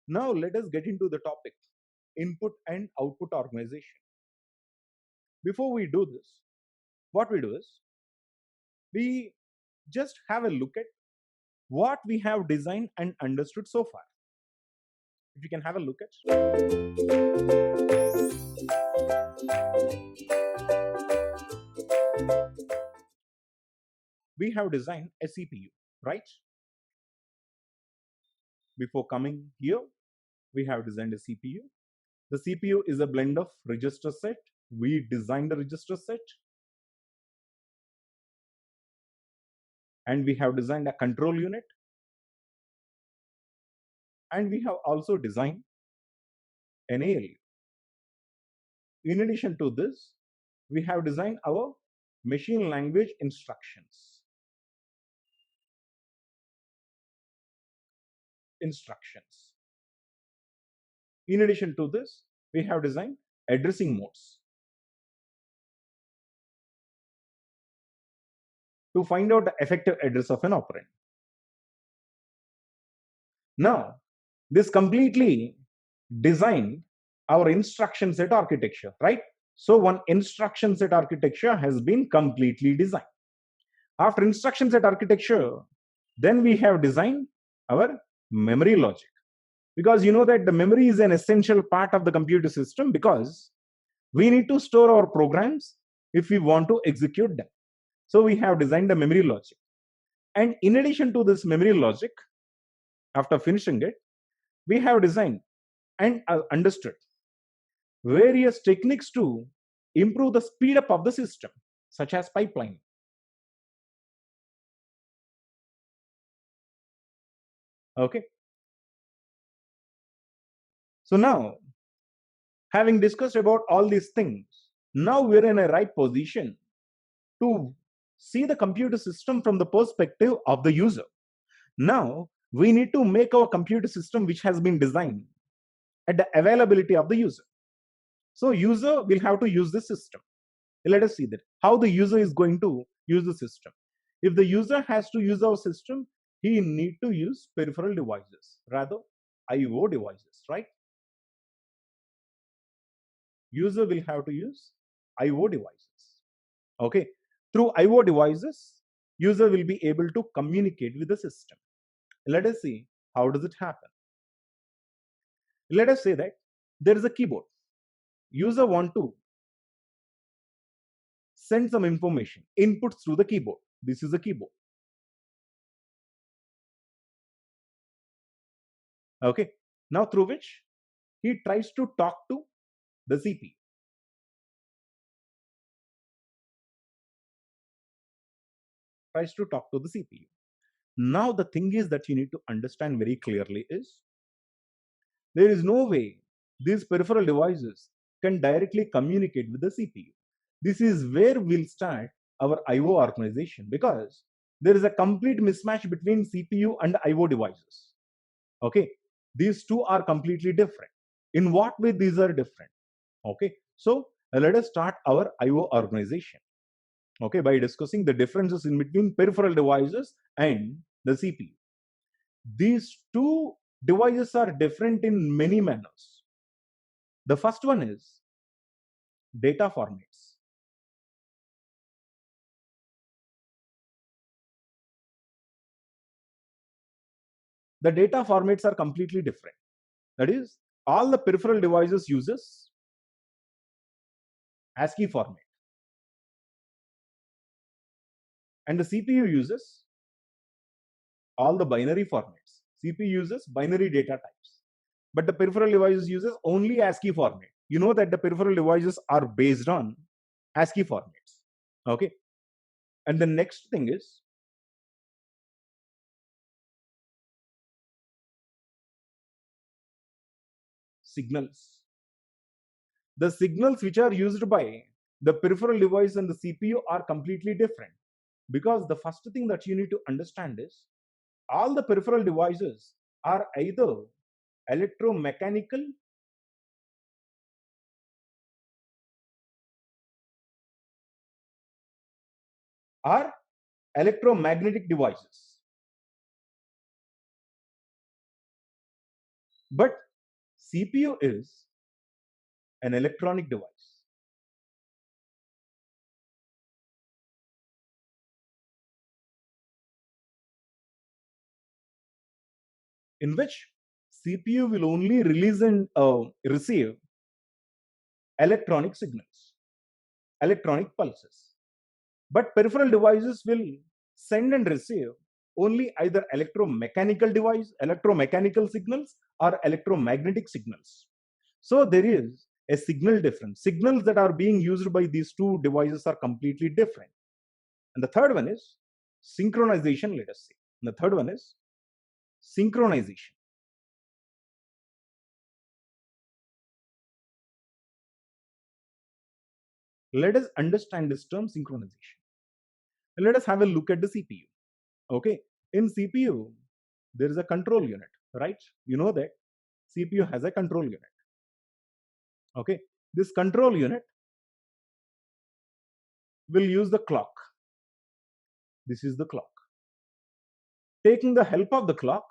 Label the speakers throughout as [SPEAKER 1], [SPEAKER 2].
[SPEAKER 1] Now let us get into the topic, input and output organization. Before we do this, what we do is we just have a look at what we have designed and understood so far. If you can have a look at, we have designed a CPU, right? Before coming here, we have designed a CPU. The CPU is a blend of register set. We designed the register set, and we have designed a control unit, and we have also designed an ALU. In addition to this, we have designed our machine language instructions. In addition to this, we have designed addressing modes to find out the effective address of an operand. Now, this completely designed our instruction set architecture, right? So one instruction set architecture has been completely designed. After instruction set architecture, then we have designed our memory logic, because you know that the memory is an essential part of the computer system, because we need to store our programs if we want to execute them. So we have designed the memory logic. And in addition to this memory logic, after finishing it, we have designed and understood various techniques to improve the speed up of the system, such as pipeline. Okay. So now, having discussed about all these things, now we're in a right position to see the computer system from the perspective of the user. Now, we need to make our computer system which has been designed at the availability of the user. So user will have to use the system. Let us see that how the user is going to use the system. If the user has to use our system, he need to use peripheral devices, rather IO devices, right? User will have to use IO devices. Okay. Through IO devices, user will be able to communicate with the system. Let us see how does it happen. Let us say that there is a keyboard. User want to send some information, inputs through the keyboard. This is a keyboard. Okay. Now through which he tries to talk to the CPU. Tries to talk to the CPU. Now the thing is that you need to understand very clearly is there is no way these peripheral devices can directly communicate with the CPU. This is where we'll start our IO organization, because there is a complete mismatch between CPU and IO devices. Okay, these two are completely different. In what way these are different? Okay, so let us start our IO organization. Okay, by discussing the differences in between peripheral devices and the CPU. These two devices are different in many manners. The first one is data formats. The data formats are completely different. That is, all the peripheral devices uses ASCII format, and the CPU uses all the binary formats. CPU uses binary data types, but the peripheral devices uses only ASCII format. You know that the peripheral devices are based on ASCII formats. Okay, and the next thing is signals. The signals which are used by the peripheral device and the CPU are completely different, because the first thing that you need to understand is all the peripheral devices are either electromechanical or electromagnetic devices. But CPU is an electronic device. In which CPU will only release and receive electronic signals, electronic pulses. But peripheral devices will send and receive only either electromechanical signals or electromagnetic signals. So there is a signal difference. Signals that are being used by these two devices are completely different. And the third one is synchronization, let us say. And the third one is synchronization. Let us understand this term synchronization. Let us have a look at the CPU. Okay, in CPU, there is a control unit, right? You know that CPU has a control unit. Okay, this control unit will use the clock. This is the clock. Taking the help of the clock,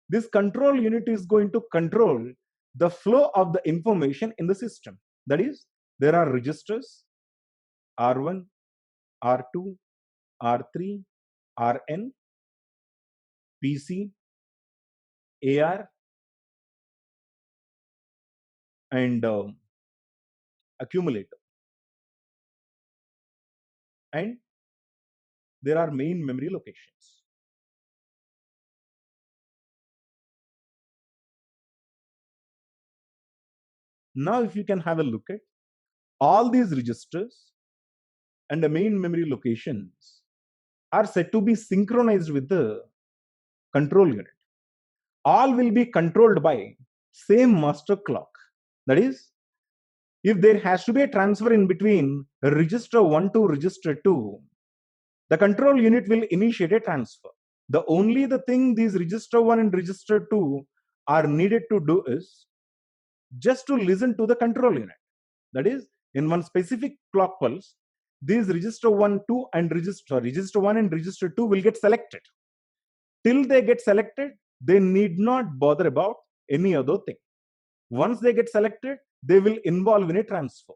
[SPEAKER 1] this control unit is going to control the flow of the information in the system. That is, there are registers R1, R2, R3, Rn, PC, AR, and accumulator. And there are main memory locations. Now, if you can have a look at all these registers and the main memory locations are said to be synchronized with the control unit. All will be controlled by same master clock. That is, if there has to be a transfer in between register 1 to register 2, the control unit will initiate a transfer. The only the thing these register 1 and register 2 are needed to do is just to listen to the control unit. That is, in one specific clock pulse, these register 1, 2 and register 1 and register 2 will get selected. Till they get selected, they need not bother about any other thing. Once they get selected, they will involve in a transfer.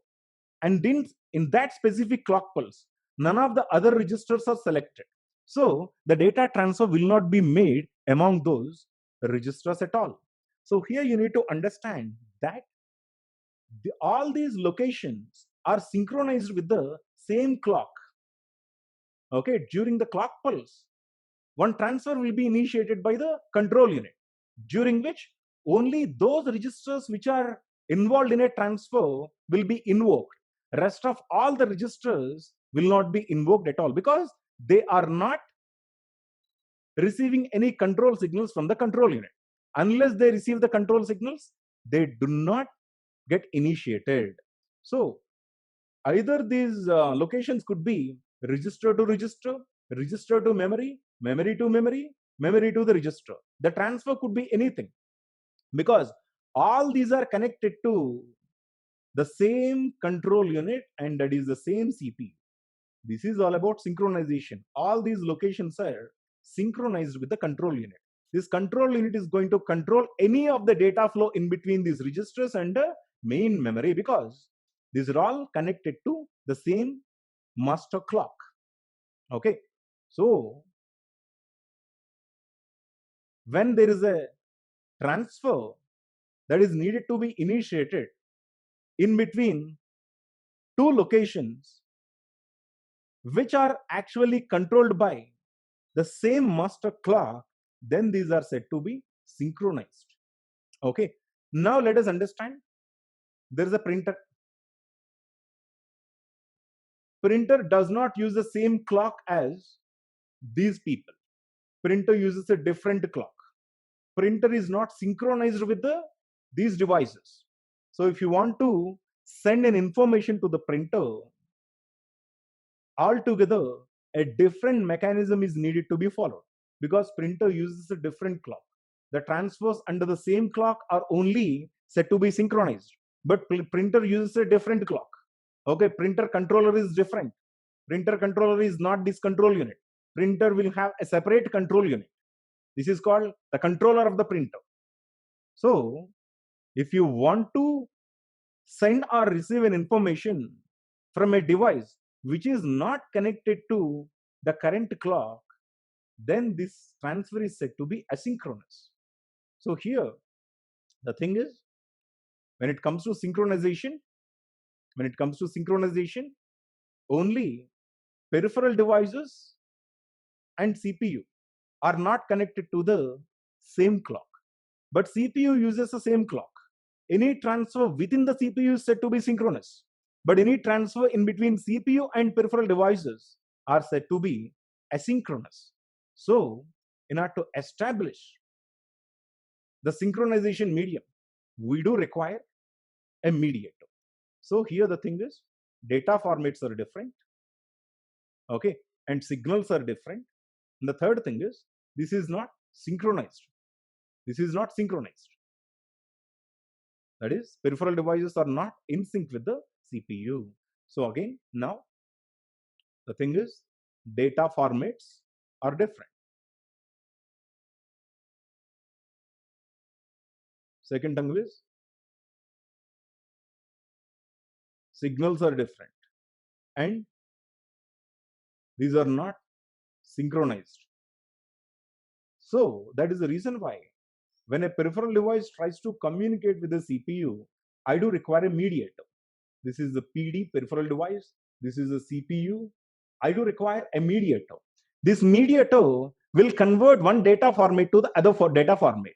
[SPEAKER 1] And in that specific clock pulse, none of the other registers are selected. So the data transfer will not be made among those registers at all. So here you need to understand that all these locations are synchronized with the same clock. Okay, during the clock pulse, one transfer will be initiated by the control unit, during which only those registers which are involved in a transfer will be invoked. Rest of all the registers will not be invoked at all because they are not receiving any control signals from the control unit. Unless they receive the control signals, they do not get initiated. So either these locations could be register to register, register to memory, memory to memory, memory to the register. The transfer could be anything because all these are connected to the same control unit, and that is the same CPU. This is all about synchronization. All these locations are synchronized with the control unit. This control unit is going to control any of the data flow in between these registers and the main memory because these are all connected to the same master clock. Okay, so when there is a transfer that is needed to be initiated in between two locations which are actually controlled by the same master clock, then these are said to be synchronized. Okay, now let us understand there is a printer. Printer does not use the same clock as these people. Printer uses a different clock. Printer is not synchronized with these devices. So if you want to send an information to the printer, altogether a different mechanism is needed to be followed because printer uses a different clock. The transfers under the same clock are only said to be synchronized, but printer uses a different clock. Okay, printer controller is different. Printer controller is not this control unit. Printer will have a separate control unit. This is called the controller of the printer. So if you want to send or receive an information from a device which is not connected to the current clock, then this transfer is said to be asynchronous. So here, the thing is, when it comes to synchronization, only peripheral devices and CPU are not connected to the same clock. But CPU uses the same clock. Any transfer within the CPU is said to be synchronous. But any transfer in between CPU and peripheral devices are said to be asynchronous. So, in order to establish the synchronization medium, we do require a mediator. So here the thing is, data formats are different, okay, and signals are different. And the third thing is, this is not synchronized. That is, peripheral devices are not in sync with the CPU. So again, now the thing is, data formats are different. Second thing is, signals are different, and these are not synchronized. So that is the reason why when a peripheral device tries to communicate with the CPU, I do require a mediator. This is the PD, peripheral device. This is the CPU. I do require a mediator. This mediator will convert one data format to the other data format.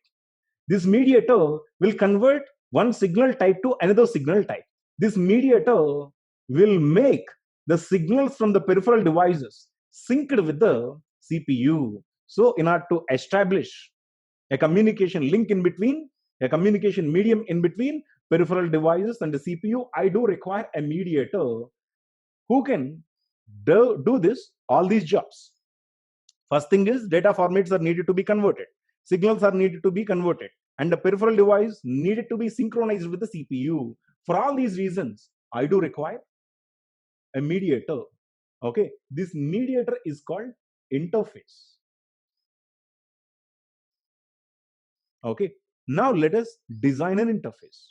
[SPEAKER 1] This mediator will convert one signal type to another signal type. This mediator will make the signals from the peripheral devices synced with the CPU. So in order to establish a communication link in between, a communication medium in between peripheral devices and the CPU, I do require a mediator who can do this, all these jobs. First thing is, data formats are needed to be converted, signals are needed to be converted, and the peripheral device needed to be synchronized with the CPU. For all these reasons, I do require a mediator. Okay, this mediator is called interface. Okay, now let us design an interface.